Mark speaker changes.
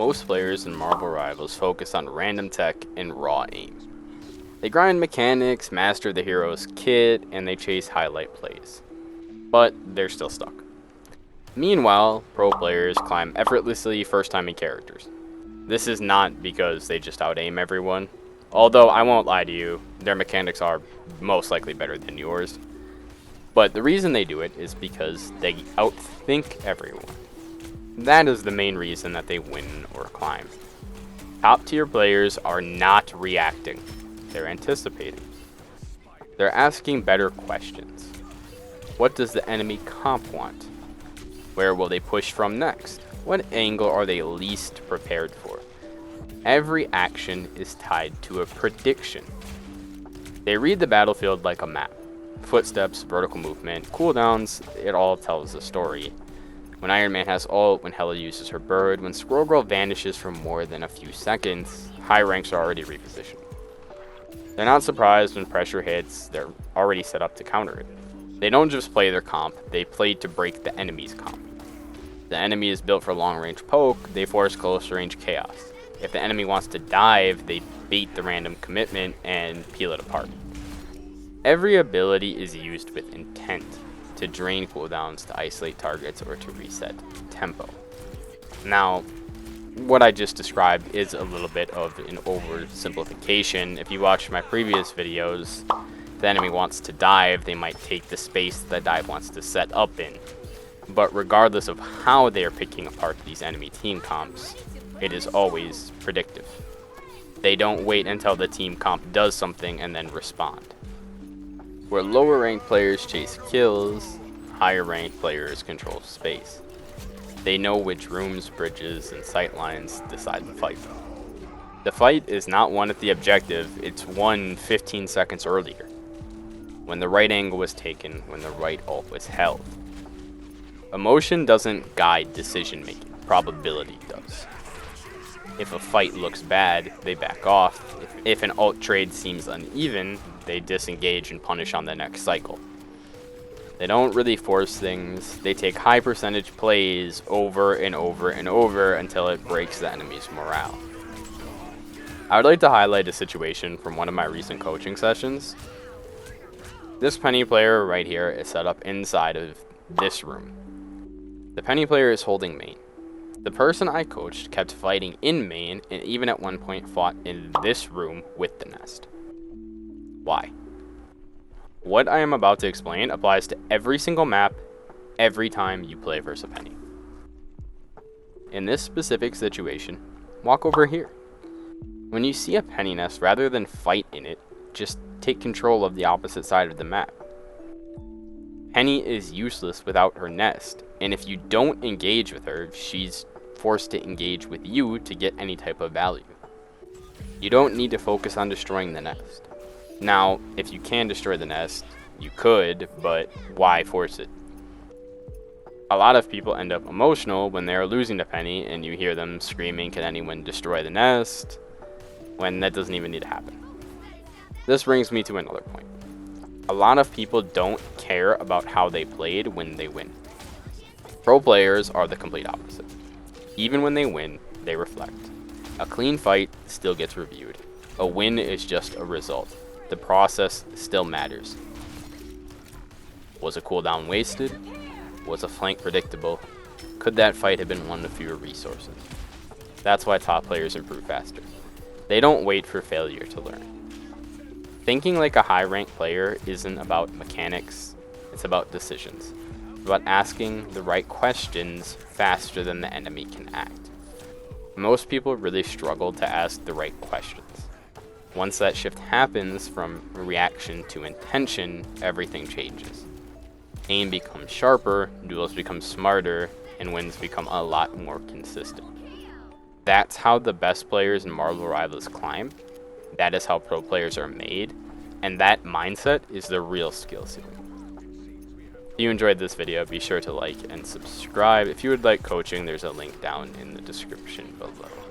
Speaker 1: most players in Marvel Rivals focus on random tech and raw aim. They grind mechanics, master the hero's kit, and they chase highlight plays. But they're still stuck. Meanwhile, pro players climb effortlessly first-timing characters. This is not because they just out-aim everyone, although I won't lie to you, their mechanics are most likely better than yours. But the reason they do it is because they outthink everyone. That is the main reason that they win or climb. Top tier players are not reacting, they're anticipating. They're asking better questions. What does the enemy comp want? Where will they push from next? What angle are they least prepared for? Every action is tied to a prediction. They read the battlefield like a map. Footsteps, vertical movement, cooldowns, it all tells a story. When Iron Man has ult, when Hela uses her bird, when Squirrel Girl vanishes for more than a few seconds, high ranks are already repositioned. They're not surprised when pressure hits, they're already set up to counter it. They don't just play their comp, they play to break the enemy's comp. The enemy is built for long range poke, they force close range chaos. If the enemy wants to dive, they bait the random commitment and peel it apart. Every ability is used with intent, to drain cooldowns, to isolate targets, or to reset tempo. Now, what I just described is a little bit of an oversimplification. If you watch my previous videos, if the enemy wants to dive, they might take the space the dive wants to set up in. But regardless of how they are picking apart these enemy team comps, it is always predictive. They don't wait until the team comp does something and then respond. Where lower ranked players chase kills, higher ranked players control space. They know which rooms, bridges, and sightlines decide the fight. The fight is not won at the objective, it's won 15 seconds earlier. When the right angle was taken, when the right ult was held. Emotion doesn't guide decision making, probability does. If a fight looks bad, they back off. If an ult trade seems uneven, they disengage and punish on the next cycle. They don't really force things, they take high percentage plays over and over and over until it breaks the enemy's morale. I would like to highlight a situation from one of my recent coaching sessions. This Penny player right here is set up inside of this room. The Penny player is holding main. The person I coached kept fighting in main and even at one point fought in this room with the nest. Why? What I am about to explain applies to every single map, every time you play versus a Penny. In this specific situation, walk over here. When you see a Penny nest, rather than fight in it, just take control of the opposite side of the map. Penny is useless without her nest, and if you don't engage with her, she's forced to engage with you to get any type of value. You don't need to focus on destroying the nest. Now, if you can destroy the nest, you could, but why force it? A lot of people end up emotional when they're losing to Penny and you hear them screaming, "Can anyone destroy the nest?" when that doesn't even need to happen. This brings me to another point. A lot of people don't care about how they played when they win. Pro players are the complete opposite. Even when they win, they reflect. A clean fight still gets reviewed. A win is just a result. The process still matters. Was a cooldown wasted? Was a flank predictable? Could that fight have been won with fewer resources? That's why top players improve faster. They don't wait for failure to learn. Thinking like a high ranked player isn't about mechanics, it's about decisions. It's about asking the right questions faster than the enemy can act. Most people really struggle to ask the right questions. Once that shift happens from reaction to intention, everything changes. Aim becomes sharper, duels become smarter, and wins become a lot more consistent. That's how the best players in Marvel Rivals climb. That is how pro players are made, and that mindset is the real skill ceiling. If you enjoyed this video, be sure to like and subscribe. If you would like coaching, there's a link down in the description below.